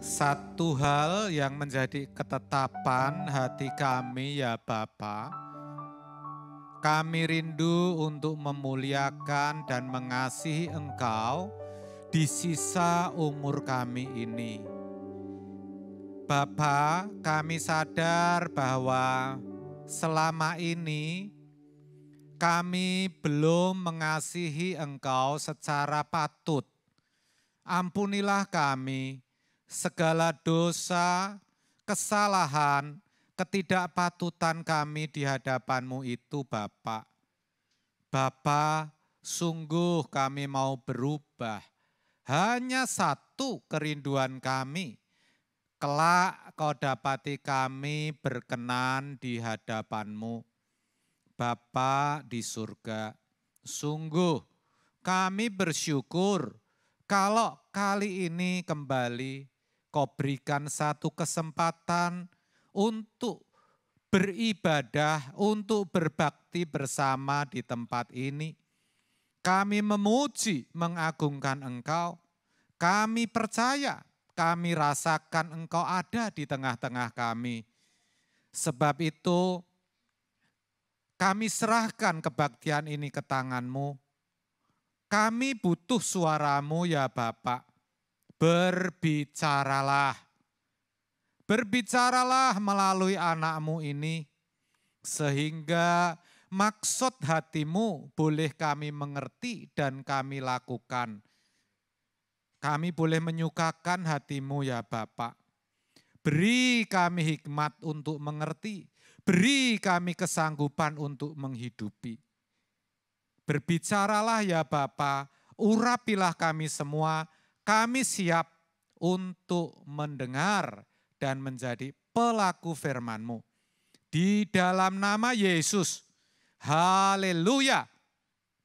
Satu hal yang menjadi ketetapan hati kami ya Bapa, kami rindu untuk memuliakan dan mengasihi Engkau di sisa umur kami ini. Bapa, kami sadar bahwa selama ini kami belum mengasihi Engkau secara patut. Ampunilah kami segala dosa, kesalahan, ketidakpatutan kami di hadapan-Mu itu Bapa. Bapa, sungguh kami mau berubah. Hanya satu kerinduan kami, kelak Kau dapati kami berkenan di hadapan-Mu. Bapa di surga, sungguh kami bersyukur kalau kali ini kembali Kau berikan satu kesempatan untuk beribadah, untuk berbakti bersama di tempat ini. Kami memuji, mengagungkan Engkau. Kami percaya, kami rasakan Engkau ada di tengah-tengah kami. Sebab itu kami serahkan kebaktian ini ke tangan-Mu. Kami butuh suara-Mu ya Bapak. Berbicaralah. Berbicaralah melalui anak-Mu ini. Sehingga maksud hati-Mu boleh kami mengerti dan kami lakukan. Kami boleh menyukakan hati-Mu ya Bapak. Beri kami hikmat untuk mengerti. Beri kami kesanggupan untuk menghidupi. Berbicaralah ya Bapa, urapilah kami semua, kami siap untuk mendengar dan menjadi pelaku firman-Mu. Di dalam nama Yesus, haleluya.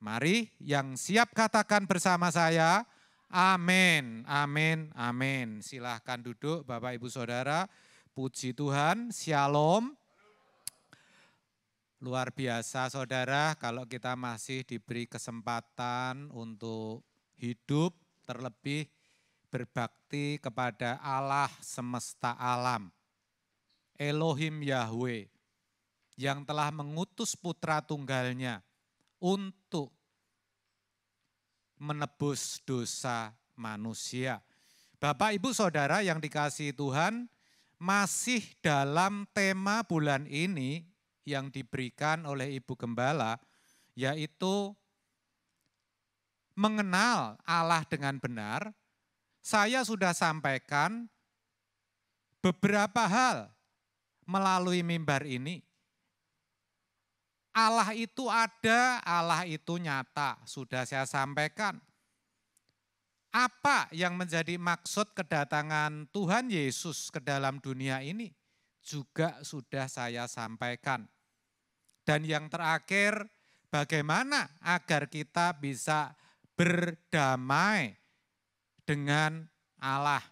Mari yang siap katakan bersama saya, amin, amin, amin. Silahkan duduk Bapak Ibu Saudara, puji Tuhan, shalom. Luar biasa saudara kalau kita masih diberi kesempatan untuk hidup, terlebih berbakti kepada Allah semesta alam. Elohim Yahweh yang telah mengutus putra tunggalnya untuk menebus dosa manusia. Bapak Ibu Saudara yang dikasihi Tuhan, masih dalam tema bulan ini yang diberikan oleh Ibu Gembala, yaitu mengenal Allah dengan benar. Saya sudah sampaikan beberapa hal melalui mimbar ini. Allah itu ada, Allah itu nyata, sudah saya sampaikan. Apa yang menjadi maksud kedatangan Tuhan Yesus ke dalam dunia ini juga sudah saya sampaikan. Dan yang terakhir, bagaimana agar kita bisa berdamai dengan Allah.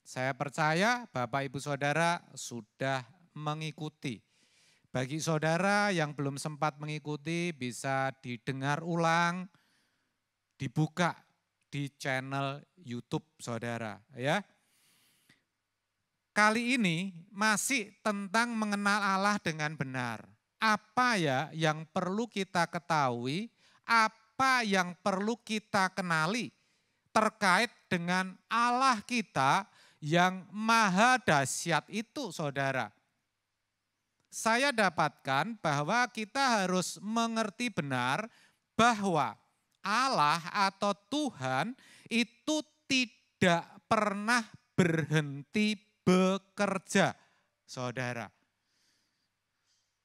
Saya percaya Bapak Ibu Saudara sudah mengikuti. Bagi saudara yang belum sempat mengikuti bisa didengar ulang, dibuka di channel YouTube saudara ya. Kali ini masih tentang mengenal Allah dengan benar. Apa ya yang perlu kita ketahui, apa yang perlu kita kenali terkait dengan Allah kita yang maha dahsyat itu saudara. Saya dapatkan bahwa kita harus mengerti benar bahwa Allah atau Tuhan itu tidak pernah berhenti bekerja, saudara.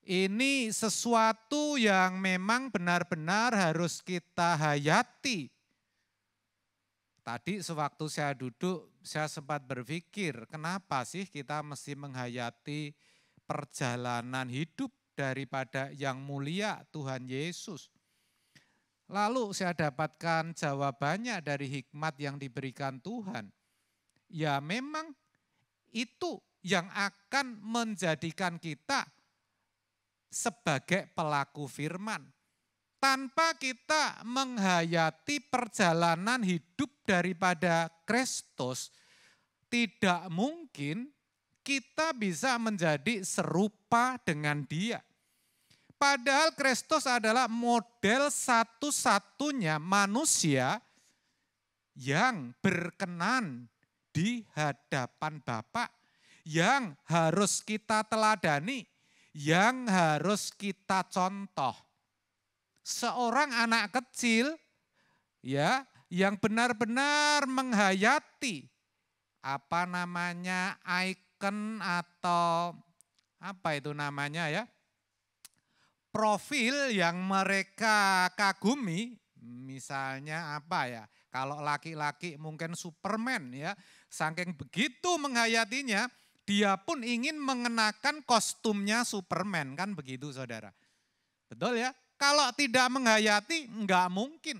Ini sesuatu yang memang benar-benar harus kita hayati. Tadi sewaktu saya duduk, saya sempat berpikir, kenapa sih kita mesti menghayati perjalanan hidup daripada yang mulia Tuhan Yesus. Lalu saya dapatkan jawabannya dari hikmat yang diberikan Tuhan. Ya memang itu yang akan menjadikan kita sebagai pelaku firman. Tanpa kita menghayati perjalanan hidup daripada Kristus, tidak mungkin kita bisa menjadi serupa dengan Dia. Padahal Kristus adalah model satu-satunya manusia yang berkenan di hadapan Bapa, yang harus kita teladani, yang harus kita contoh. Seorang anak kecil ya yang benar-benar menghayati ikon atau profil yang mereka kagumi, misalnya kalau laki-laki mungkin Superman ya, saking begitu menghayatinya, dia pun ingin mengenakan kostumnya Superman, kan begitu saudara. Betul ya? Kalau tidak menghayati enggak mungkin.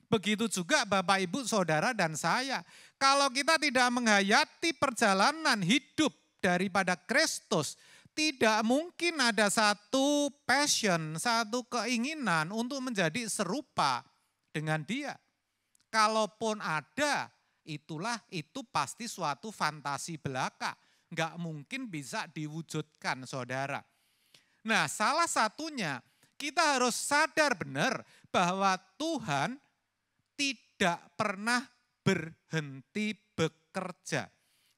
Begitu juga Bapak Ibu Saudara dan saya. Kalau kita tidak menghayati perjalanan hidup daripada Kristus, tidak mungkin ada satu passion, satu keinginan untuk menjadi serupa dengan Dia. Kalaupun ada, itu pasti suatu fantasi belaka. Enggak mungkin bisa diwujudkan saudara. Nah, salah satunya kita harus sadar benar bahwa Tuhan tidak pernah berhenti bekerja.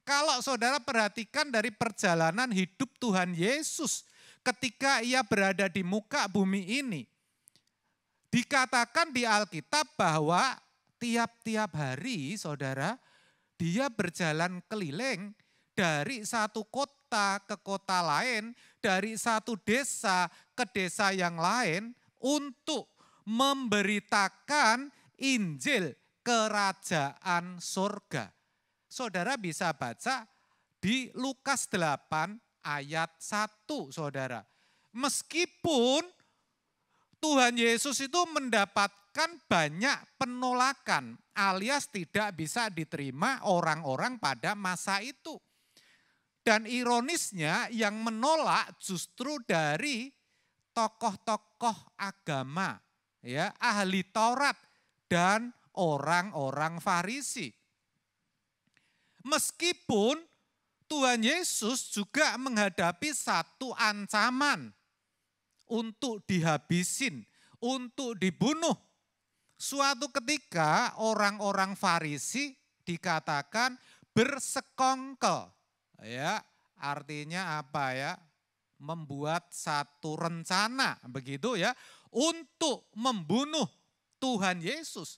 Kalau saudara perhatikan dari perjalanan hidup Tuhan Yesus ketika ia berada di muka bumi ini, dikatakan di Alkitab bahwa tiap-tiap hari saudara, dia berjalan keliling dari satu kota ke kota lain, dari satu desa ke desa yang lain untuk memberitakan Injil kerajaan surga. Saudara bisa baca di Lukas 8 ayat 1 saudara. Meskipun Tuhan Yesus itu mendapatkan banyak penolakan alias tidak bisa diterima orang-orang pada masa itu. Dan ironisnya yang menolak justru dari tokoh-tokoh agama, ya, ahli Taurat dan orang-orang Farisi. Meskipun Tuhan Yesus juga menghadapi satu ancaman untuk dihabisin, untuk dibunuh. Suatu ketika orang-orang Farisi dikatakan bersekongkol. Ya, artinya apa ya? Membuat satu rencana begitu ya untuk membunuh Tuhan Yesus.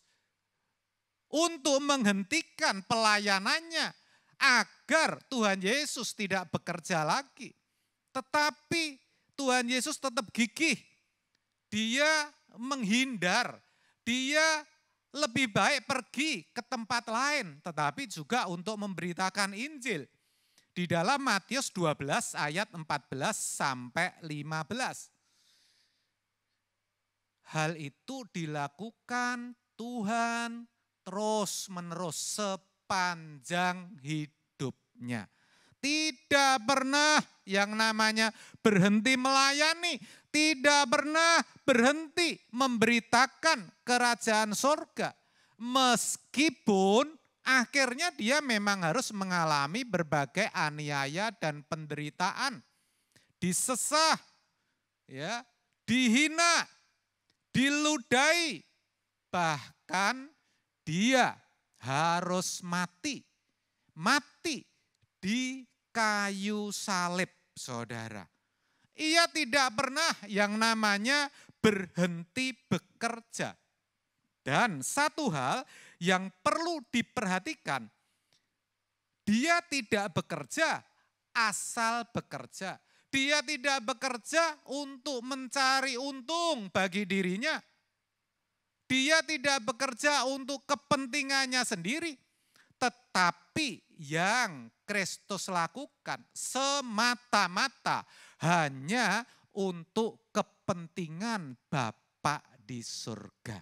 Untuk menghentikan pelayanannya agar Tuhan Yesus tidak bekerja lagi. Tetapi Tuhan Yesus tetap gigih. Dia menghindar. Dia lebih baik pergi ke tempat lain, tetapi juga untuk memberitakan Injil. Di dalam Matius 12 ayat 14 sampai 15. Hal itu dilakukan Tuhan terus-menerus sepanjang hidupnya. Tidak pernah yang namanya berhenti melayani, tidak pernah berhenti memberitakan kerajaan surga. Meskipun akhirnya dia memang harus mengalami berbagai aniaya dan penderitaan. Disesah, ya, dihina, diludahi, bahkan dia harus mati. Mati di kayu salib, saudara. Ia tidak pernah yang namanya berhenti bekerja. Dan satu hal yang perlu diperhatikan, dia tidak bekerja asal bekerja. Dia tidak bekerja untuk mencari untung bagi dirinya. Dia tidak bekerja untuk kepentingannya sendiri. Tetapi yang Kristus lakukan semata-mata hanya untuk kepentingan Bapa di surga.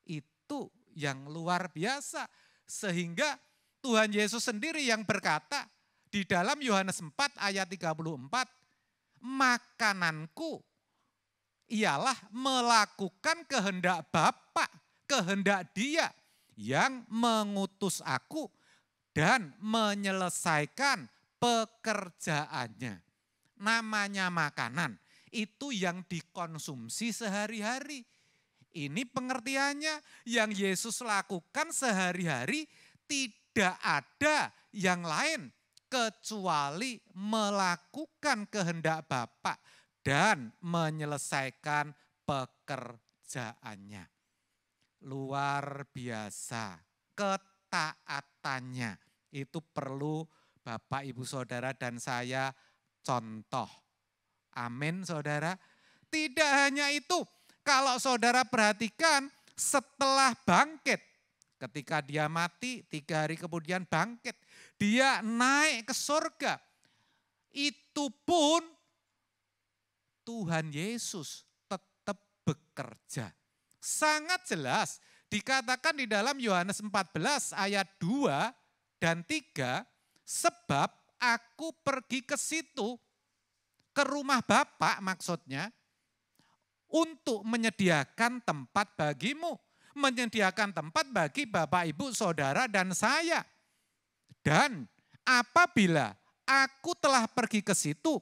Itu yang luar biasa. Sehingga Tuhan Yesus sendiri yang berkata di dalam Yohanes 4 ayat 34, makananku ialah melakukan kehendak Bapa, kehendak Dia yang mengutus aku dan menyelesaikan pekerjaannya. Namanya makanan, itu yang dikonsumsi sehari-hari. Ini pengertiannya, yang Yesus lakukan sehari-hari tidak ada yang lain kecuali melakukan kehendak Bapa dan menyelesaikan pekerjaannya. Luar biasa, ketaatannya itu perlu Bapak, Ibu, Saudara dan saya contoh. Amin, saudara. Tidak hanya itu, kalau saudara perhatikan setelah bangkit, ketika dia mati 3 hari kemudian bangkit, dia naik ke surga. Itu pun Tuhan Yesus tetap bekerja. Sangat jelas dikatakan di dalam Yohanes 14 ayat 2 dan 3, sebab aku pergi ke situ, ke rumah Bapa maksudnya, untuk menyediakan tempat bagimu. Menyediakan tempat bagi Bapak, Ibu, Saudara dan saya. Dan apabila aku telah pergi ke situ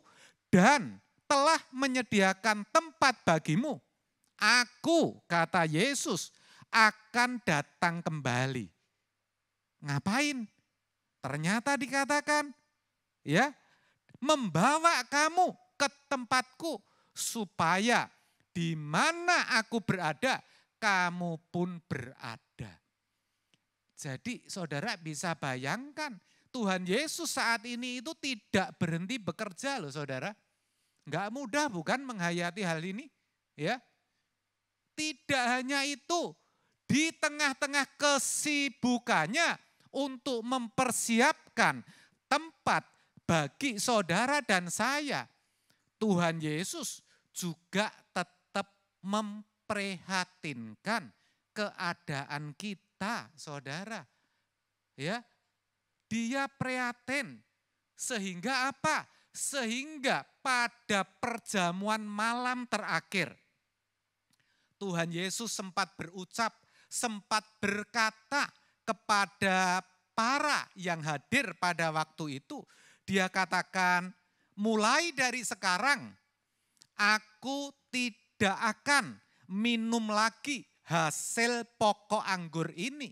dan telah menyediakan tempat bagimu, aku, kata Yesus, akan datang kembali. Ngapain? Ternyata dikatakan, ya, membawa kamu ke tempatku supaya di mana aku berada, kamu pun berada. Jadi saudara bisa bayangkan, Tuhan Yesus saat ini itu tidak berhenti bekerja loh saudara. Enggak mudah bukan menghayati hal ini, ya. Tidak hanya itu, di tengah-tengah kesibukannya untuk mempersiapkan tempat bagi saudara dan saya, Tuhan Yesus juga tetap memprihatinkan keadaan kita, saudara. Ya, dia prihatin sehingga apa? Sehingga pada perjamuan malam terakhir, Tuhan Yesus sempat berucap, sempat berkata kepada para yang hadir pada waktu itu, dia katakan, mulai dari sekarang aku tidak akan minum lagi hasil pokok anggur ini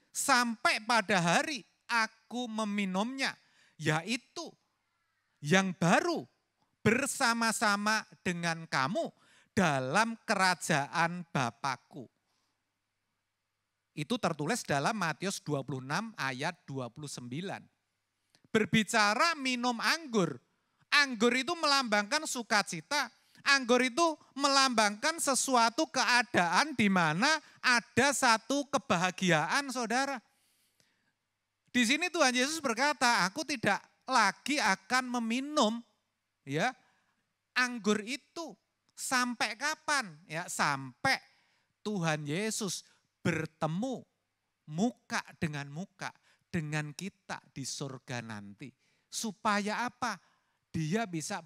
sampai pada hari aku meminumnya, yaitu yang baru bersama-sama dengan kamu dalam kerajaan Bapakku. Itu tertulis dalam Matius 26 ayat 29. Berbicara minum anggur. Anggur itu melambangkan sukacita. Anggur itu melambangkan sesuatu keadaan di mana ada satu kebahagiaan, saudara. Di sini Tuhan Yesus berkata, aku tidak lagi akan meminum ya anggur itu. Sampai kapan? Ya, sampai Tuhan Yesus bertemu muka dengan kita di surga nanti. Supaya apa? Dia bisa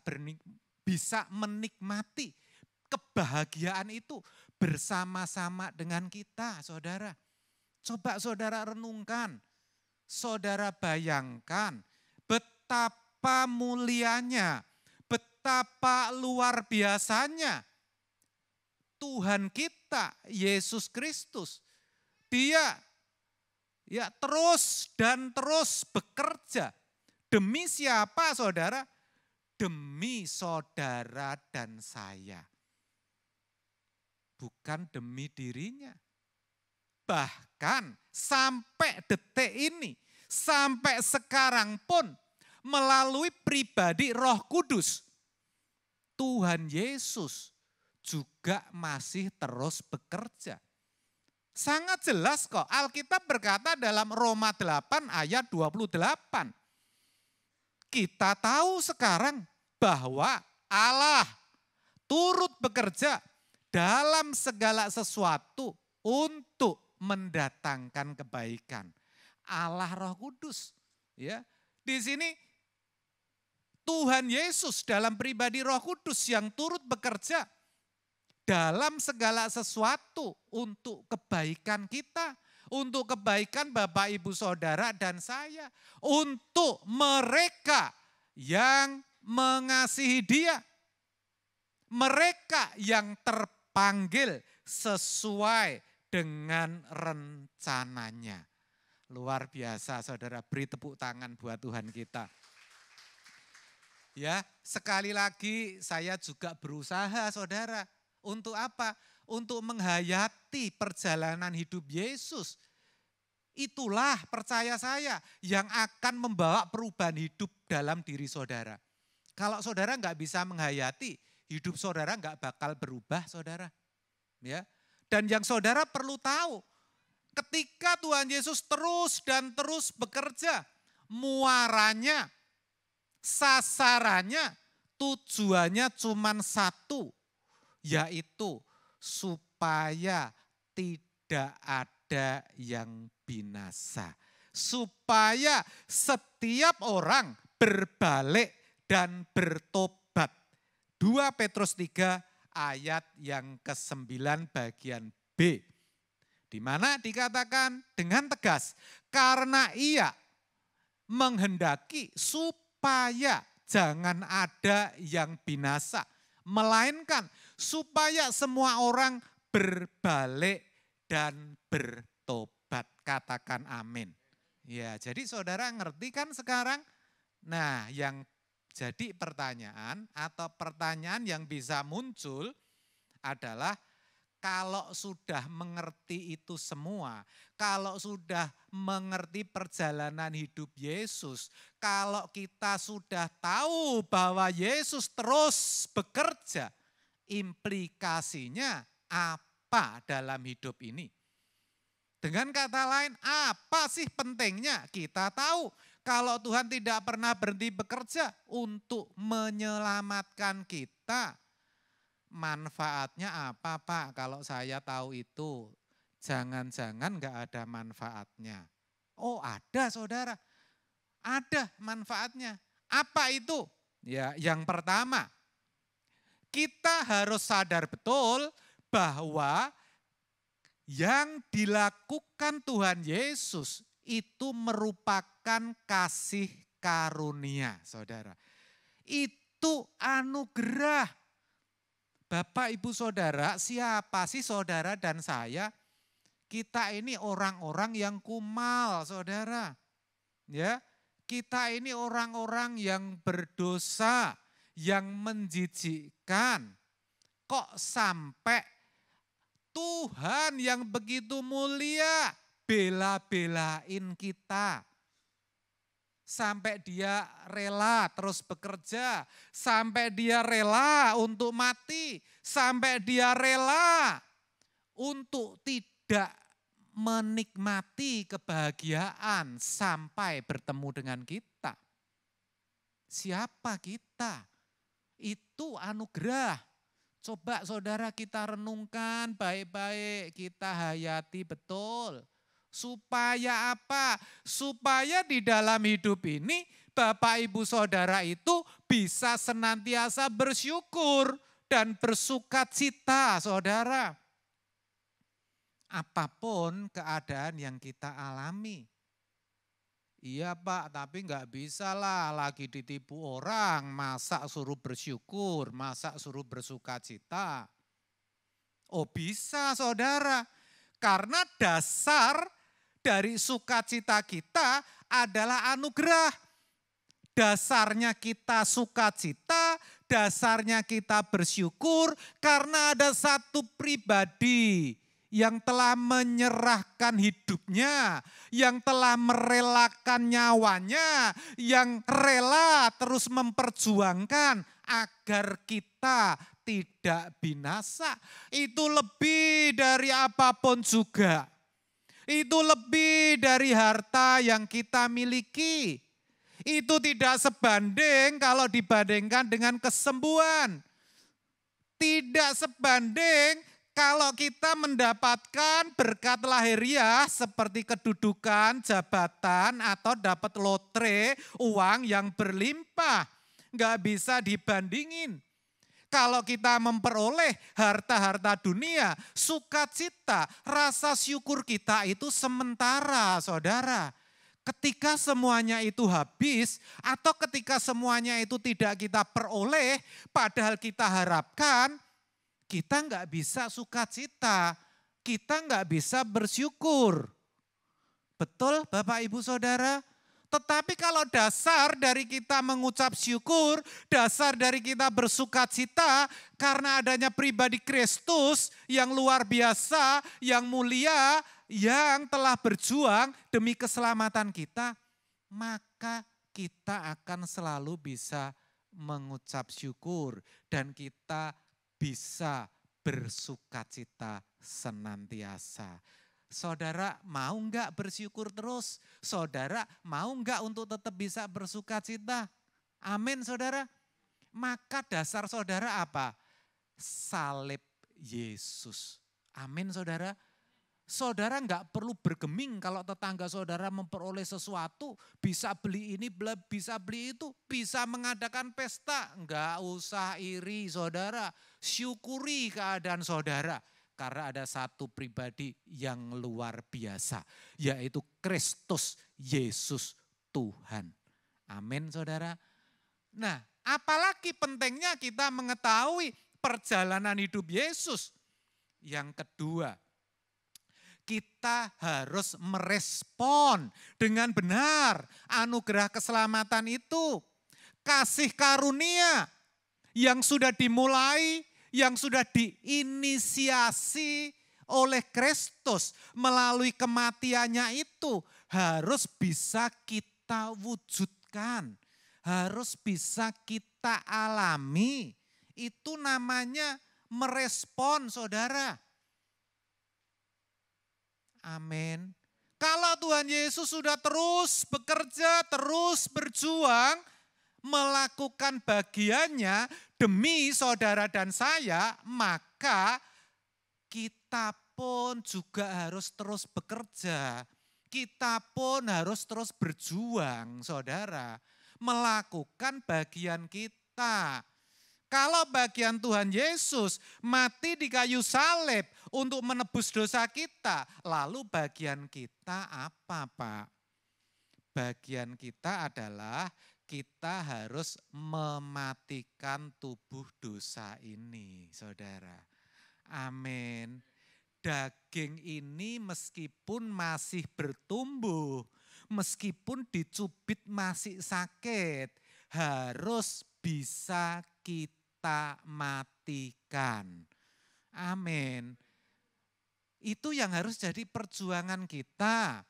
menikmati kebahagiaan itu bersama-sama dengan kita, saudara. Coba saudara renungkan, saudara bayangkan betapa mulianya, betapa luar biasanya Tuhan kita, Yesus Kristus. Dia ya terus dan terus bekerja. Demi siapa, saudara? Demi saudara dan saya. Bukan demi dirinya. Bahkan sampai detik ini, sampai sekarang pun melalui pribadi Roh Kudus, Tuhan Yesus juga masih terus bekerja. Sangat jelas kok, Alkitab berkata dalam Roma 8 ayat 28. Kita tahu sekarang bahwa Allah turut bekerja dalam segala sesuatu untuk mendatangkan kebaikan. Allah Roh Kudus. Ya, di sini Tuhan Yesus dalam pribadi Roh Kudus yang turut bekerja dalam segala sesuatu untuk kebaikan kita, untuk kebaikan Bapak Ibu Saudara dan saya, untuk mereka yang mengasihi Dia, mereka yang terpanggil sesuai dengan rencananya. Luar biasa saudara, beri tepuk tangan buat Tuhan kita. Ya, sekali lagi saya juga berusaha saudara. Untuk apa? Untuk menghayati perjalanan hidup Yesus. Itulah percaya saya yang akan membawa perubahan hidup dalam diri saudara. Kalau saudara nggak bisa menghayati, hidup saudara nggak bakal berubah saudara. Ya. Dan yang saudara perlu tahu, ketika Tuhan Yesus terus dan terus bekerja, muaranya, sasarannya, tujuannya cuma satu, yaitu supaya tidak ada yang binasa. Supaya setiap orang berbalik dan bertobat. 2 Petrus 3 ayat yang ke-9 bagian B. Di mana dikatakan dengan tegas, karena Ia menghendaki supaya jangan ada yang binasa, melainkan supaya semua orang berbalik dan bertobat. Katakan amin. Ya, jadi saudara ngerti kan sekarang? Nah, yang jadi pertanyaan atau pertanyaan yang bisa muncul adalah kalau sudah mengerti itu semua, kalau sudah mengerti perjalanan hidup Yesus, kalau kita sudah tahu bahwa Yesus terus bekerja, implikasinya apa dalam hidup ini? Dengan kata lain, apa sih pentingnya? Kita tahu kalau Tuhan tidak pernah berhenti bekerja untuk menyelamatkan kita. Manfaatnya apa Pak kalau saya tahu itu? Jangan-jangan enggak ada manfaatnya. Oh ada saudara, ada manfaatnya. Apa itu? Ya, yang pertama, kita harus sadar betul bahwa yang dilakukan Tuhan Yesus itu merupakan kasih karunia, saudara. Itu anugerah. Bapak, Ibu, Saudara, siapa sih saudara dan saya? Kita ini orang-orang yang kumal, saudara. Ya, kita ini orang-orang yang berdosa, yang menjijikkan. Kok sampai Tuhan yang begitu mulia bela-belain kita. Sampai dia rela terus bekerja, sampai dia rela untuk mati, sampai dia rela untuk tidak menikmati kebahagiaan sampai bertemu dengan kita. Siapa kita? Itu anugerah. Coba saudara kita renungkan baik-baik, kita hayati betul. Supaya apa? Supaya di dalam hidup ini Bapak Ibu Saudara itu bisa senantiasa bersyukur dan bersukacita saudara. Apapun keadaan yang kita alami. Iya Pak, tapi enggak bisa lah lagi ditipu orang, masa suruh bersyukur, masa suruh bersukacita. Oh bisa saudara, karena dasar dari sukacita kita adalah anugerah. Dasarnya kita sukacita, dasarnya kita bersyukur karena ada satu pribadi yang telah menyerahkan hidupnya, yang telah merelakan nyawanya, yang rela terus memperjuangkan agar kita tidak binasa. Itu lebih dari apapun juga. Itu lebih dari harta yang kita miliki. Itu tidak sebanding kalau dibandingkan dengan kesembuhan. Tidak sebanding kalau kita mendapatkan berkat lahiriah seperti kedudukan, jabatan, atau dapat lotre, uang yang berlimpah. Enggak bisa dibandingin. Kalau kita memperoleh harta-harta dunia, sukacita, rasa syukur kita itu sementara, saudara. Ketika semuanya itu habis atau ketika semuanya itu tidak kita peroleh, padahal kita harapkan, kita nggak bisa sukacita, kita nggak bisa bersyukur. Betul Bapak Ibu Saudara? Tetapi kalau dasar dari kita mengucap syukur, dasar dari kita bersukacita karena adanya pribadi Kristus yang luar biasa, yang mulia, yang telah berjuang demi keselamatan kita, maka kita akan selalu bisa mengucap syukur dan kita bisa bersukacita senantiasa. Saudara mau enggak bersyukur terus? Saudara mau enggak untuk tetap bisa bersukacita? Amin saudara. Maka dasar saudara apa? Salib Yesus. Amin saudara. Saudara enggak perlu bergeming kalau tetangga saudara memperoleh sesuatu. Bisa beli ini, bisa beli itu. Bisa mengadakan pesta. Enggak usah iri saudara. Syukuri keadaan saudara. Karena ada satu pribadi yang luar biasa, yaitu Kristus Yesus Tuhan. Amin saudara. Nah, apalagi pentingnya kita mengetahui perjalanan hidup Yesus. Yang kedua, kita harus merespon dengan benar anugerah keselamatan itu. Kasih karunia yang sudah dimulai, yang sudah diinisiasi oleh Kristus melalui kematiannya itu harus bisa kita wujudkan, harus bisa kita alami. Itu namanya merespon saudara. Amin. Kalau Tuhan Yesus sudah terus bekerja, terus berjuang, melakukan bagiannya demi saudara dan saya, maka kita pun juga harus terus bekerja. Kita pun harus terus berjuang, saudara. Melakukan bagian kita. Kalau bagian Tuhan Yesus mati di kayu salib untuk menebus dosa kita, lalu bagian kita apa, Pak? Bagian kita adalah kita harus mematikan tubuh dosa ini, saudara. Amin. Daging ini meskipun masih bertumbuh, meskipun dicubit masih sakit, harus bisa kita matikan. Amin. Itu yang harus jadi perjuangan kita.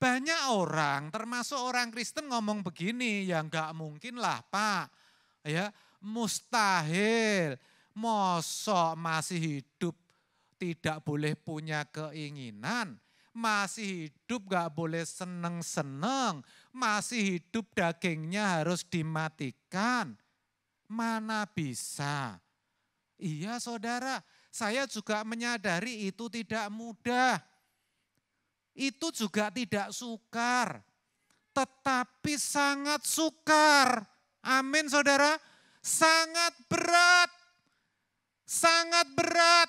Banyak orang, termasuk orang Kristen ngomong begini, ya enggak mungkin lah Pak, ya mustahil, mosok masih hidup tidak boleh punya keinginan, masih hidup enggak boleh seneng-seneng, masih hidup dagingnya harus dimatikan, mana bisa. Iya saudara, saya juga menyadari itu tidak mudah. Itu juga tidak sukar, tetapi sangat sukar. Amin saudara, sangat berat. Sangat berat.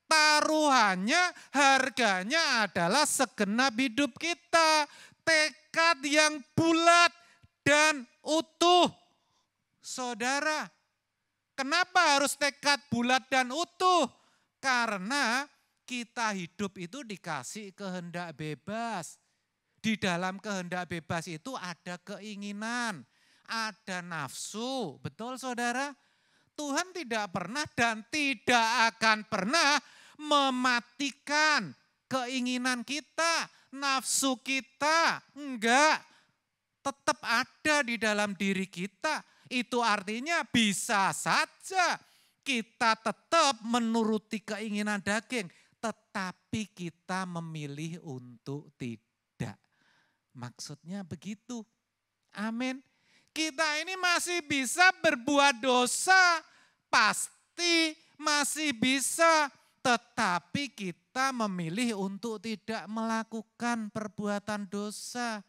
Taruhannya, harganya adalah segenap hidup kita. Tekad yang bulat dan utuh. Saudara, kenapa harus tekad bulat dan utuh? Karena kita hidup itu dikasih kehendak bebas. Di dalam kehendak bebas itu ada keinginan, ada nafsu. Betul saudara? Tuhan tidak pernah dan tidak akan pernah mematikan keinginan kita, nafsu kita. Enggak, tetap ada di dalam diri kita. Itu artinya bisa saja kita tetap menuruti keinginan daging, tetapi kita memilih untuk tidak. Maksudnya begitu. Amin. Kita ini masih bisa berbuat dosa, pasti masih bisa, tetapi kita memilih untuk tidak melakukan perbuatan dosa.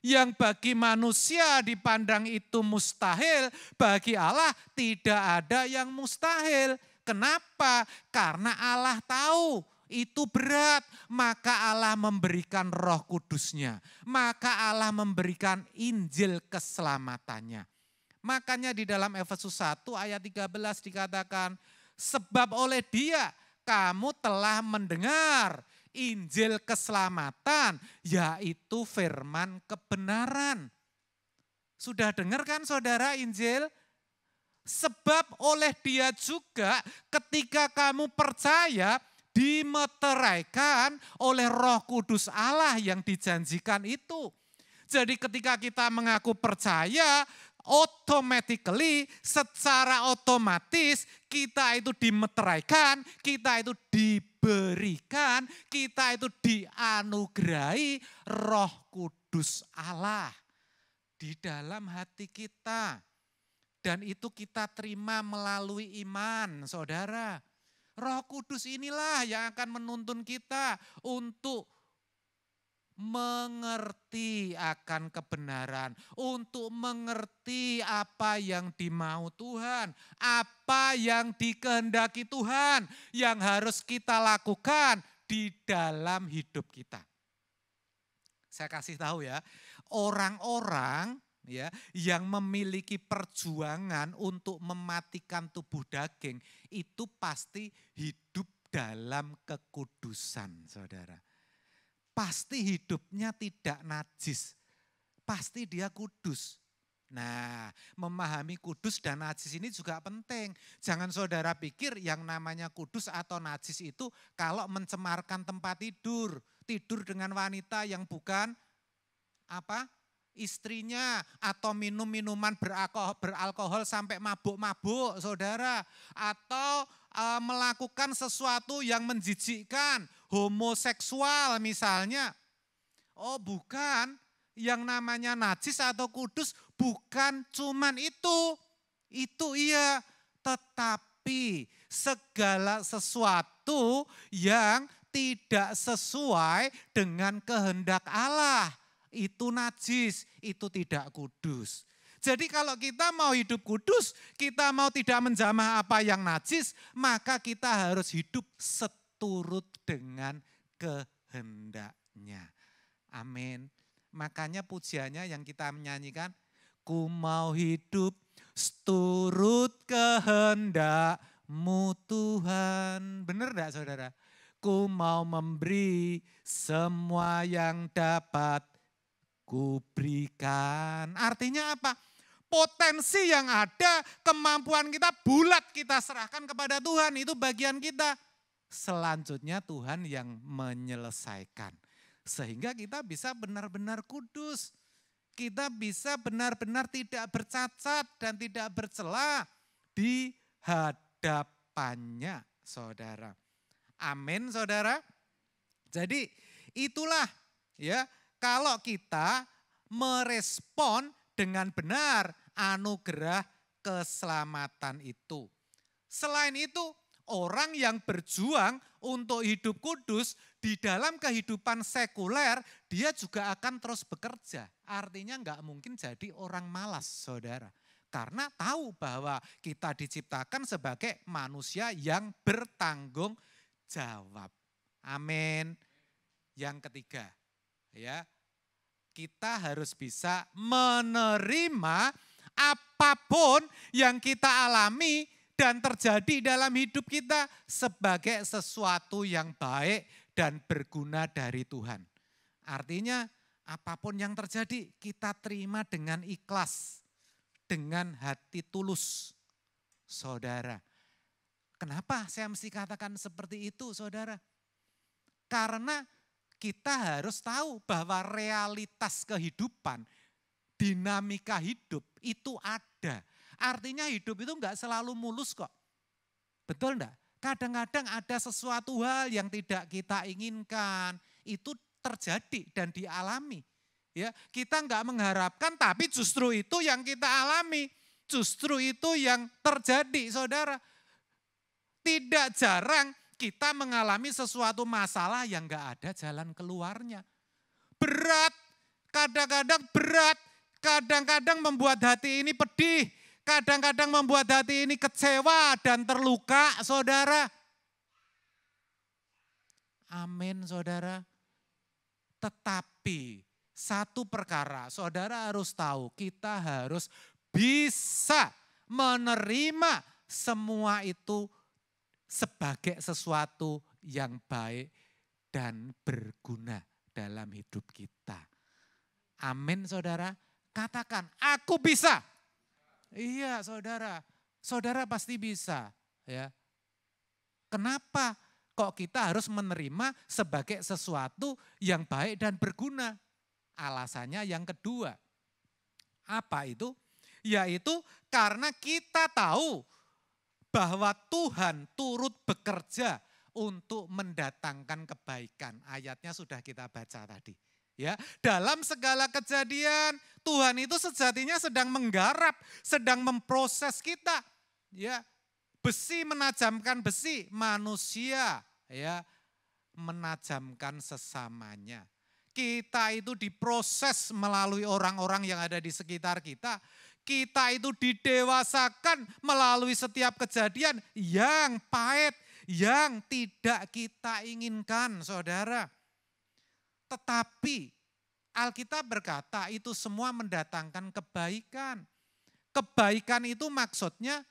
Yang bagi manusia dipandang itu mustahil, bagi Allah tidak ada yang mustahil. Kenapa? Karena Allah tahu itu berat, maka Allah memberikan Roh Kudus-Nya. Maka Allah memberikan Injil keselamatannya. Makanya di dalam Efesus 1 ayat 13 dikatakan, sebab oleh Dia kamu telah mendengar Injil keselamatan, yaitu firman kebenaran. Sudah dengar kan saudara Injil? Sebab oleh Dia juga ketika kamu percaya, dimeteraikan oleh Roh Kudus Allah yang dijanjikan itu. Jadi ketika kita mengaku percaya, automatically, secara otomatis kita itu dimeteraikan, kita itu diberikan, kita itu dianugerahi Roh Kudus Allah di dalam hati kita. Dan itu kita terima melalui iman, saudara. Roh Kudus inilah yang akan menuntun kita untuk mengerti akan kebenaran, untuk mengerti apa yang dimau Tuhan, apa yang dikehendaki Tuhan, yang harus kita lakukan di dalam hidup kita. Saya kasih tahu ya, orang-orang ya yang memiliki perjuangan untuk mematikan tubuh daging itu pasti hidup dalam kekudusan, saudara. Pasti hidupnya tidak najis, pasti dia kudus. Nah, memahami kudus dan najis ini juga penting. Jangan saudara pikir yang namanya kudus atau najis itu kalau mencemarkan tempat tidur, tidur dengan wanita yang bukan istrinya, atau minum minuman beralkohol sampai mabuk-mabuk, saudara, atau melakukan sesuatu yang menjijikkan, homoseksual misalnya. Oh bukan, yang namanya najis atau kudus bukan cuman itu iya, tetapi segala sesuatu yang tidak sesuai dengan kehendak Allah, itu najis, itu tidak kudus. Jadi kalau kita mau hidup kudus, kita mau tidak menjamah apa yang najis, maka kita harus hidup seturut dengan kehendaknya. Amin. Makanya pujiannya yang kita menyanyikan, ku mau hidup seturut kehendak-Mu Tuhan. Benar enggak saudara? Ku mau memberi semua yang dapat kuberikan. Artinya apa? Potensi yang ada, kemampuan kita bulat kita serahkan kepada Tuhan. Itu bagian kita. Selanjutnya Tuhan yang menyelesaikan. Sehingga kita bisa benar-benar kudus. Kita bisa benar-benar tidak bercacat dan tidak bercela di hadapannya, saudara. Amin, saudara. Jadi itulah ya, kalau kita merespon dengan benar anugerah keselamatan itu. Selain itu, orang yang berjuang untuk hidup kudus di dalam kehidupan sekuler, dia juga akan terus bekerja. Artinya enggak mungkin jadi orang malas, saudara. Karena tahu bahwa kita diciptakan sebagai manusia yang bertanggung jawab. Amin. Yang ketiga, ya, kita harus bisa menerima apapun yang kita alami dan terjadi dalam hidup kita sebagai sesuatu yang baik dan berguna dari Tuhan. Artinya apapun yang terjadi kita terima dengan ikhlas, dengan hati tulus, saudara. Kenapa saya mesti katakan seperti itu, saudara? Karena kita harus tahu bahwa realitas kehidupan, dinamika hidup itu ada. Artinya hidup itu enggak selalu mulus kok. Betul enggak? Kadang-kadang ada sesuatu hal yang tidak kita inginkan. Itu terjadi dan dialami. Ya, kita enggak mengharapkan tapi justru itu yang kita alami. Justru itu yang terjadi, saudara. Tidak jarang kita mengalami sesuatu masalah yang enggak ada jalan keluarnya. Berat kadang-kadang berat, kadang-kadang membuat hati ini pedih, kadang-kadang membuat hati ini kecewa dan terluka, saudara. Amin, saudara. Tetapi satu perkara, saudara harus tahu, kita harus bisa menerima semua itu sebagai sesuatu yang baik dan berguna dalam hidup kita. Amin, saudara. Katakan, aku bisa. Iya, saudara. Saudara pasti bisa. Ya. Kenapa kok kita harus menerima sebagai sesuatu yang baik dan berguna? Alasannya yang kedua. Apa itu? Yaitu karena kita tahu bahwa Tuhan turut bekerja untuk mendatangkan kebaikan. Ayatnya sudah kita baca tadi. Ya, dalam segala kejadian Tuhan itu sejatinya sedang menggarap, sedang memproses kita. Ya, besi menajamkan besi, manusia ya menajamkan sesamanya. Kita itu diproses melalui orang-orang yang ada di sekitar kita. Kita itu didewasakan melalui setiap kejadian yang pahit, yang tidak kita inginkan, saudara. Tetapi Alkitab berkata itu semua mendatangkan kebaikan. Kebaikan itu maksudnya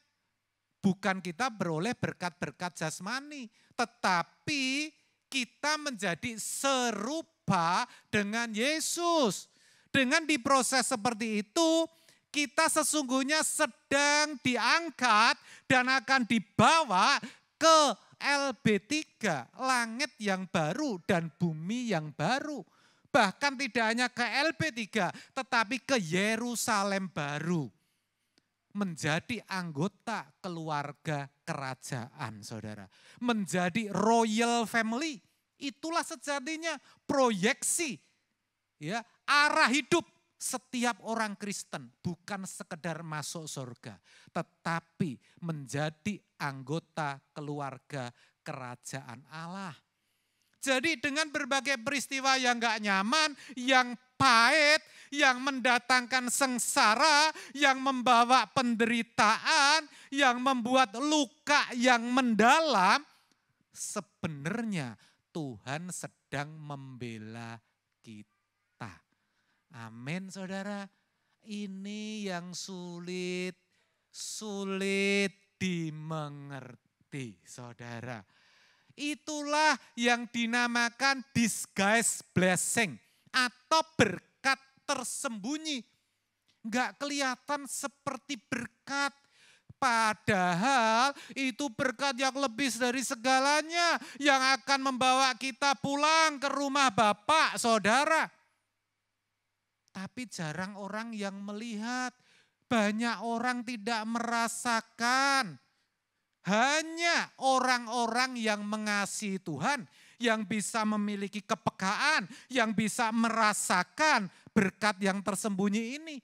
bukan kita beroleh berkat-berkat jasmani, tetapi kita menjadi serupa dengan Yesus. Dengan diproses seperti itu, kita sesungguhnya sedang diangkat dan akan dibawa ke LB3, langit yang baru dan bumi yang baru. Bahkan tidak hanya ke LB3, tetapi ke Yerusalem baru. Menjadi anggota keluarga kerajaan, saudara. Menjadi royal family. Itulah sejatinya proyeksi ya arah hidup setiap orang Kristen. Bukan sekedar masuk surga, tetapi menjadi anggota keluarga kerajaan Allah. Jadi dengan berbagai peristiwa yang gak nyaman, yang pahit, yang mendatangkan sengsara, yang membawa penderitaan, yang membuat luka yang mendalam, sebenarnya Tuhan sedang membela kita. Amin, saudara. Ini yang sulit dimengerti, saudara. Itulah yang dinamakan disguise blessing atau berkat tersembunyi. Enggak kelihatan seperti berkat. Padahal itu berkat yang lebih dari segalanya yang akan membawa kita pulang ke rumah Bapak, saudara. Tapi jarang orang yang melihat, banyak orang tidak merasakan. Hanya orang-orang yang mengasihi Tuhan, yang bisa memiliki kepekaan, yang bisa merasakan berkat yang tersembunyi ini.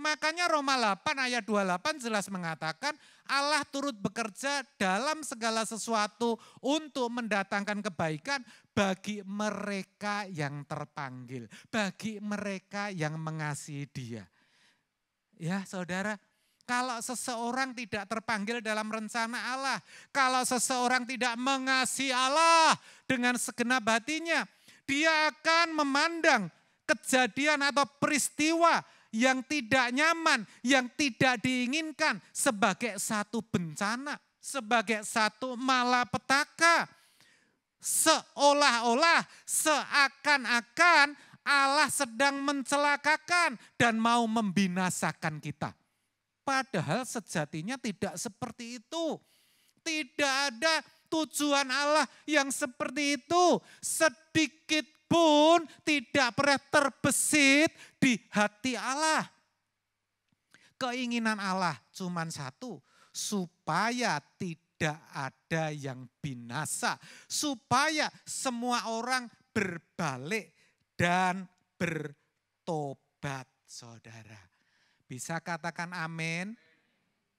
Makanya Roma 8 ayat 28 jelas mengatakan Allah turut bekerja dalam segala sesuatu untuk mendatangkan kebaikan bagi mereka yang terpanggil, bagi mereka yang mengasihi Dia. Ya, saudara, kalau seseorang tidak terpanggil dalam rencana Allah, kalau seseorang tidak mengasihi Allah dengan segenap hatinya, dia akan memandang kejadian atau peristiwa yang tidak nyaman, yang tidak diinginkan sebagai satu bencana, sebagai satu malapetaka. Seolah-olah, seakan-akan Allah sedang mencelakakan dan mau membinasakan kita. Padahal sejatinya tidak seperti itu. Tidak ada tujuan Allah yang seperti itu. Sedikit pun tidak pernah terbesit di hati Allah. Keinginan Allah cuma satu, supaya tidak ada yang binasa. Supaya semua orang berbalik dan bertobat, saudara. Bisa katakan amin?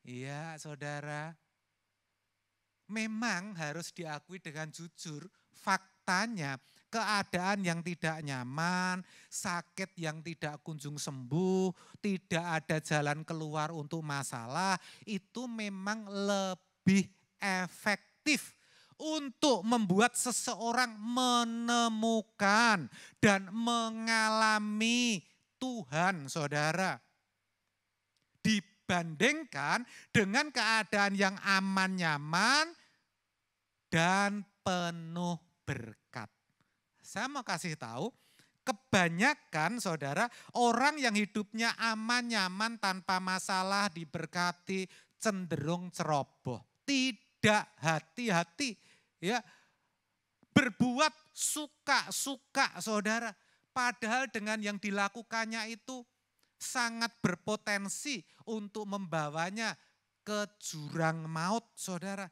Iya, saudara. Memang harus diakui dengan jujur, faktanya keadaan yang tidak nyaman, sakit yang tidak kunjung sembuh, tidak ada jalan keluar untuk masalah, itu memang lebih efektif untuk membuat seseorang menemukan dan mengalami Tuhan, saudara. Dibandingkan dengan keadaan yang aman, nyaman, dan penuh berkat. Saya mau kasih tahu, kebanyakan saudara, orang yang hidupnya aman, nyaman, tanpa masalah, diberkati, cenderung ceroboh. Tidak hati-hati, ya, berbuat suka-suka saudara. Padahal dengan yang dilakukannya itu sangat berpotensi untuk membawanya ke jurang maut saudara.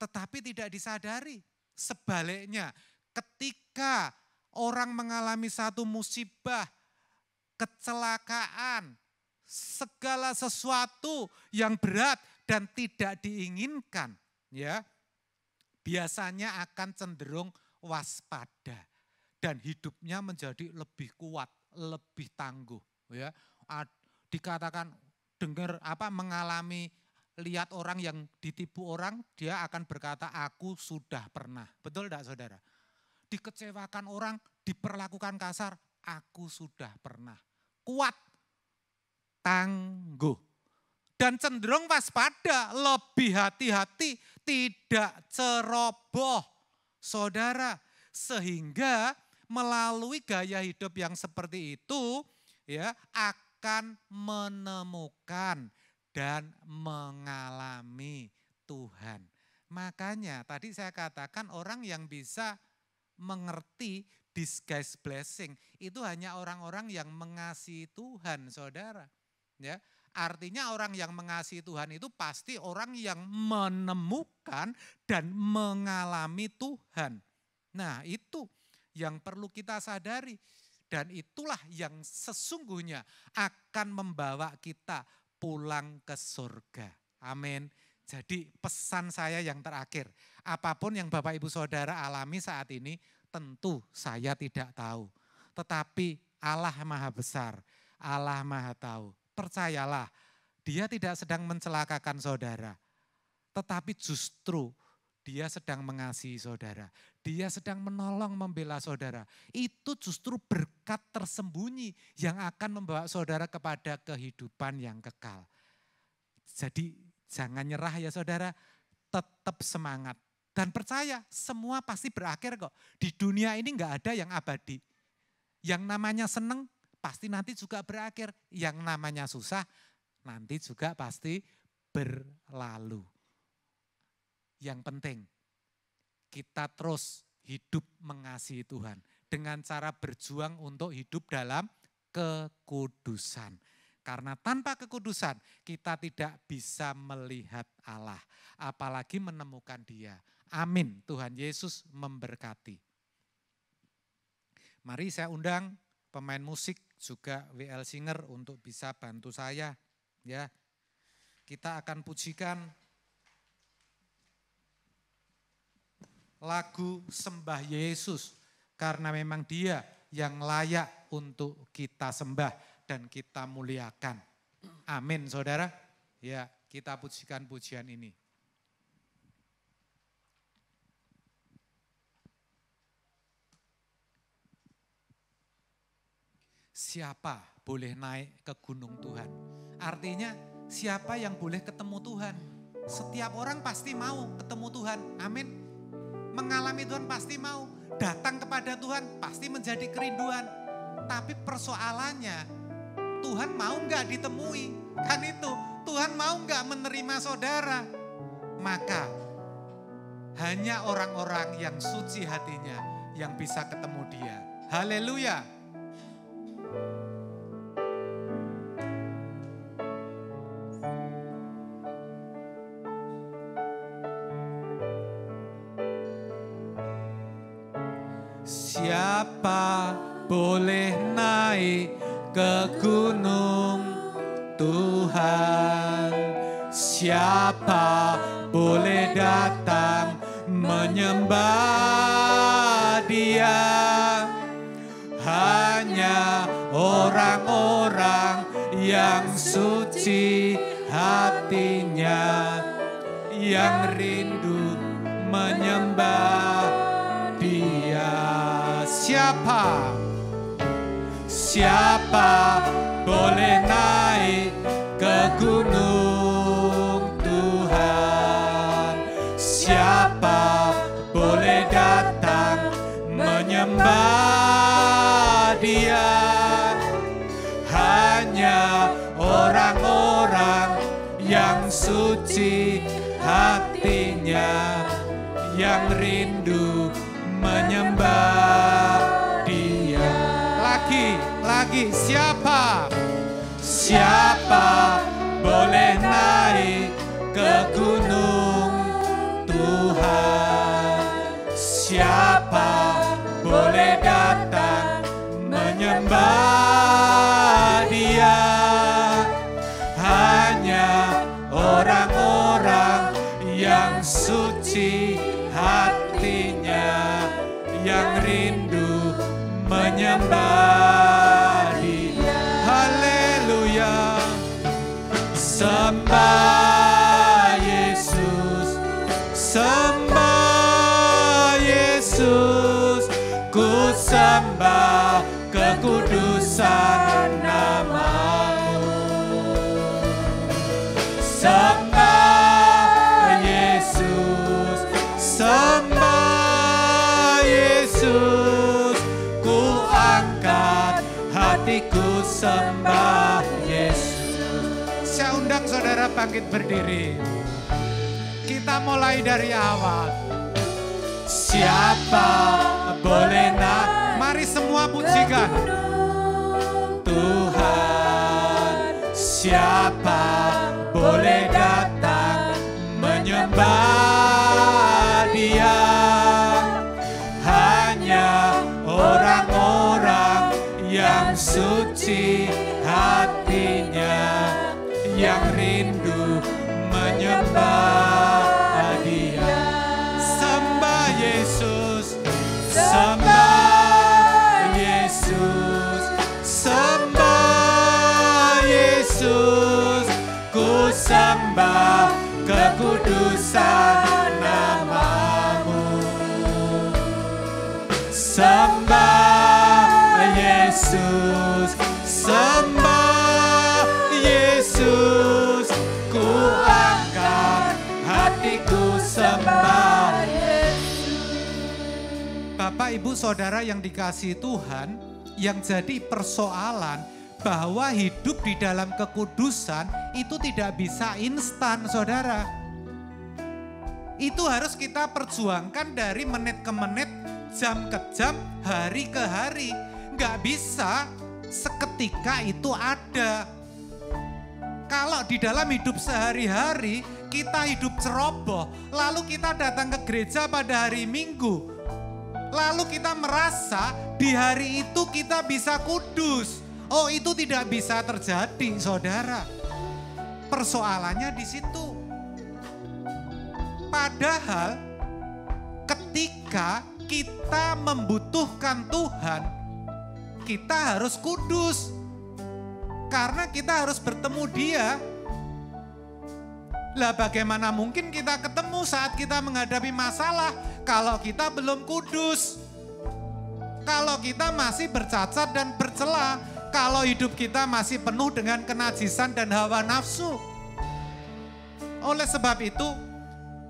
Tetapi tidak disadari. Sebaliknya, ketika orang mengalami satu musibah, kecelakaan, segala sesuatu yang berat dan tidak diinginkan, ya, biasanya akan cenderung waspada dan hidupnya menjadi lebih kuat, lebih tangguh, ya. Dikatakan dengar mengalami, lihat orang yang ditipu orang, dia akan berkata, aku sudah pernah. Betul tidak saudara? Dikecewakan orang, diperlakukan kasar, aku sudah pernah. Kuat, tangguh, dan cenderung waspada, lebih hati-hati, tidak ceroboh. Saudara, sehingga melalui gaya hidup yang seperti itu, ya, akan menemukan dan mengalami Tuhan. Makanya tadi saya katakan orang yang bisa mengerti disguise blessing itu hanya orang-orang yang mengasihi Tuhan, saudara. Ya, artinya orang yang mengasihi Tuhan itu pasti orang yang menemukan dan mengalami Tuhan. Nah, itu yang perlu kita sadari. Dan itulah yang sesungguhnya akan membawa kita pulang ke surga. Amin. Jadi pesan saya yang terakhir, apapun yang Bapak Ibu Saudara alami saat ini, tentu saya tidak tahu. Tetapi Allah Maha Besar, Allah Maha Tahu. Percayalah, Dia tidak sedang mencelakakan saudara. Tetapi justru Dia sedang mengasihi saudara. Dia sedang menolong membela saudara. Itu justru berkat tersembunyi yang akan membawa saudara kepada kehidupan yang kekal. Jadi jangan nyerah ya saudara, tetap semangat. Dan percaya semua pasti berakhir kok. Di dunia ini enggak ada yang abadi. Yang namanya seneng pasti nanti juga berakhir. Yang namanya susah nanti juga pasti berlalu. Yang penting kita terus hidup mengasihi Tuhan dengan cara berjuang untuk hidup dalam kekudusan. Karena tanpa kekudusan kita tidak bisa melihat Allah, apalagi menemukan Dia. Amin. Tuhan Yesus memberkati. Mari saya undang pemain musik juga WL Singer untuk bisa bantu saya, ya. Kita akan pujikan lagu Sembah Yesus, karena memang Dia yang layak untuk kita sembah dan kita muliakan. Amin saudara. Ya, kita pujikan pujian ini. Siapa boleh naik ke gunung Tuhan? Artinya siapa yang boleh ketemu Tuhan? Setiap orang pasti mau ketemu Tuhan. Amin. Mengalami Tuhan pasti mau, datang kepada Tuhan pasti menjadi kerinduan. Tapi persoalannya, Tuhan mau enggak ditemui? Kan itu, Tuhan mau enggak menerima saudara? Maka hanya orang-orang yang suci hatinya yang bisa ketemu Dia. Haleluya. Siapa boleh naik ke gunung Tuhan? Siapa boleh datang menyembah Dia? Dia. Hanya orang-orang yang suci hatinya, yang rindu menyembah Dia. Siapa boleh naik ke gunung Tuhan? Siapa boleh datang menyembah Dia? Hanya orang-orang yang suci hatinya, yang rindu menyembah Dia. Lagi, siapa boleh naik ke gunung Tuhan? Siapa boleh datang menyembah Dia? Hanya orang-orang yang suci hatinya, yang rindu menyembah Dia. Haleluya. Sembah Yesus, sembah Yesus, ku sembah kekudusan nama-Mu. Sembah Yesus, sembah Yesus, ku angkat hatiku sembah Yesus. Saya undang saudara bangkit berdiri. Kita mulai dari awal. Siapa boleh mari semua pujikan Tuhan. Siapa boleh datang menyembah Dia? Hanya orang-orang yang suci hatinya, yang rindu menyembah Dia. Sembah Yesus, sembah Yesus, sembah Yesus, ku sembah kekudusan nama-Mu. Sembah Yesus, sembah Yesus, ku angkat hatiku sembah Yesus. Bapak, Ibu, Saudara yang dikasihi Tuhan, yang jadi persoalan bahwa hidup di dalam kekudusan itu tidak bisa instan, saudara. Itu harus kita perjuangkan dari menit ke menit, jam ke jam, hari ke hari. Nggak bisa seketika itu ada. Kalau di dalam hidup sehari-hari kita hidup ceroboh, lalu kita datang ke gereja pada hari Minggu, lalu kita merasa di hari itu kita bisa kudus. Oh, itu tidak bisa terjadi, saudara. Persoalannya di situ. Padahal ketika kita membutuhkan Tuhan, kita harus kudus. Karena kita harus bertemu Dia. Lah bagaimana mungkin kita ketemu saat kita menghadapi masalah kalau kita belum kudus? Kalau kita masih bercacat dan bercela, kalau hidup kita masih penuh dengan kenajisan dan hawa nafsu. Oleh sebab itu,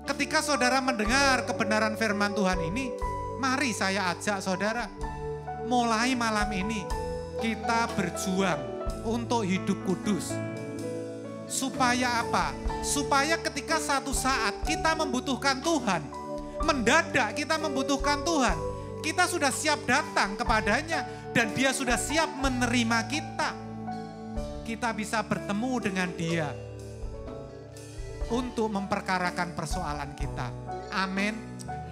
ketika saudara mendengar kebenaran firman Tuhan ini, mari saya ajak saudara, mulai malam ini kita berjuang untuk hidup kudus. Supaya apa? Supaya ketika satu saat kita membutuhkan Tuhan, mendadak kita membutuhkan Tuhan, kita sudah siap datang kepadanya dan Dia sudah siap menerima kita. Kita bisa bertemu dengan Dia untuk memperkarakan persoalan kita. Amin.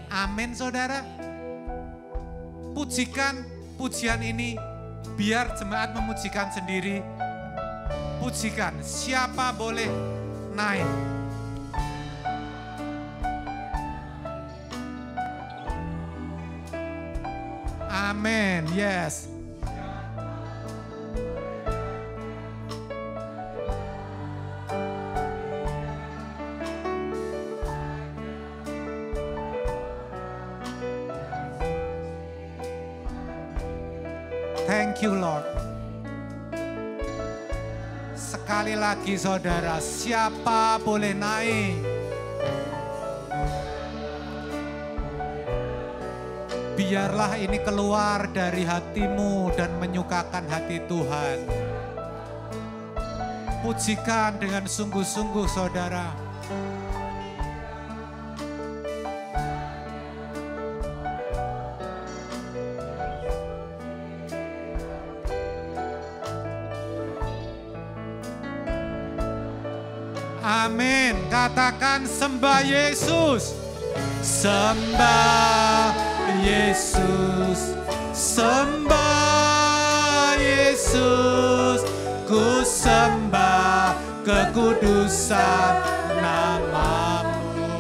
Amin, saudara. Pujikan pujian ini, biar jemaat memujikan sendiri. Pujikan, siapa boleh naik. Amin. Yes. Thank you Lord. Sekali lagi saudara, siapa boleh naik? Biarlah ini keluar dari hatimu dan menyukakan hati Tuhan. Pujikan dengan sungguh-sungguh saudara. Amin. Katakan sembah Yesus. Sembah Yesus. Sembah Yesus. Ku sembah kekudusan nama-Mu.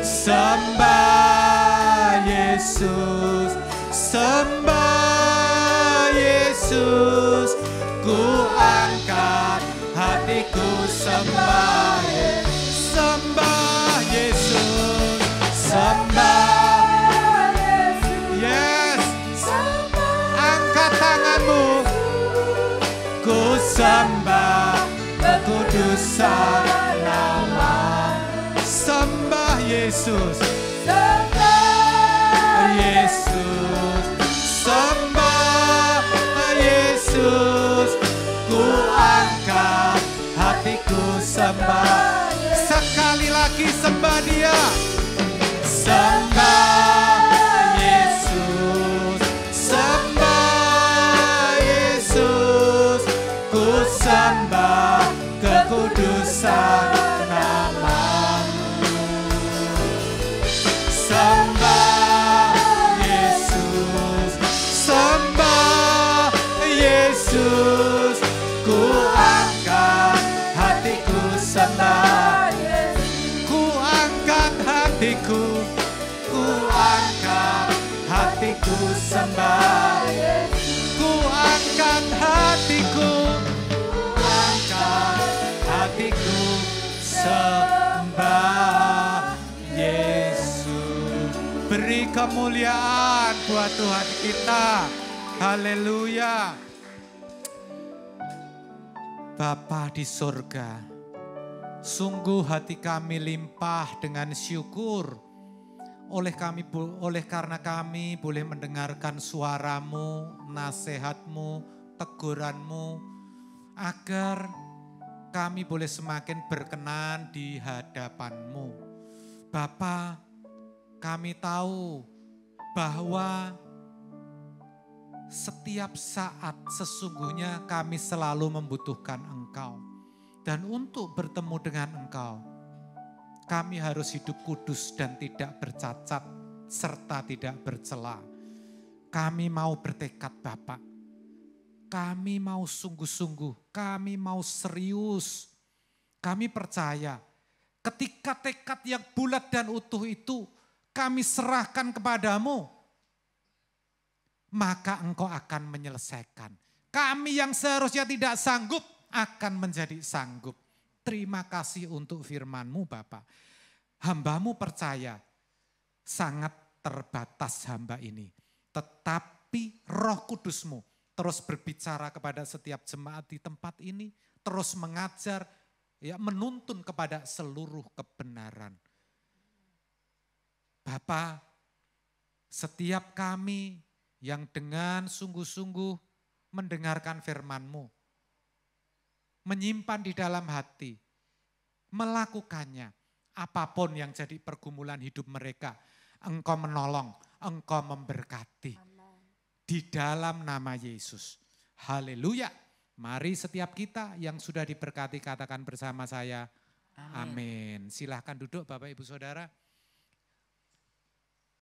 Sembah Yesus. Sembah Yesus. Ku angkat hatiku sembah Yesus, sembah Yesus, sembah Yesus. Yes, angkat tanganmu. Ku sembah kekudusan nama. Sembah Yesus, sembah Yesus, sembah Yesus. Ku angkat hatiku sembah. Sekali lagi sembah Dia. Sembah Yesus. Sembah Yesus. Ku sembah kekudusan nama-Mu. Sembah Yesus. Sembah Yesus. Ku angkat hatiku sembah Yesus. Ku angkat hatiku. Ku angkat hatiku sembah Yesus. Ku angkat hatiku. Ku angkat hatiku sembah Yesus. Beri kemuliaan buat Tuhan kita. Haleluya. Bapa di surga, sungguh hati kami limpah dengan syukur oleh karena kami boleh mendengarkan suara-Mu, nasihat-Mu, teguran-Mu, agar kami boleh semakin berkenan di hadapan-Mu. Bapa, kami tahu bahwa setiap saat sesungguhnya kami selalu membutuhkan Engkau. Dan untuk bertemu dengan Engkau, kami harus hidup kudus dan tidak bercacat, serta tidak bercela. Kami mau bertekad Bapak. Kami mau sungguh-sungguh, kami mau serius. Kami percaya ketika tekad yang bulat dan utuh itu kami serahkan kepadamu, maka Engkau akan menyelesaikan. Kami yang seharusnya tidak sanggup akan menjadi sanggup. Terima kasih untuk firman-Mu Bapak. Hamba-Mu percaya sangat terbatas hamba ini. Tetapi Roh Kudus-Mu terus berbicara kepada setiap jemaat di tempat ini. Terus mengajar, ya, menuntun kepada seluruh kebenaran. Bapak, setiap kami yang dengan sungguh-sungguh mendengarkan firman-Mu, menyimpan di dalam hati, melakukannya, apapun yang jadi pergumulan hidup mereka, Engkau menolong, Engkau memberkati. Amen. Di dalam nama Yesus. Haleluya. Mari setiap kita yang sudah diberkati katakan bersama saya, amin. Silahkan duduk Bapak Ibu Saudara.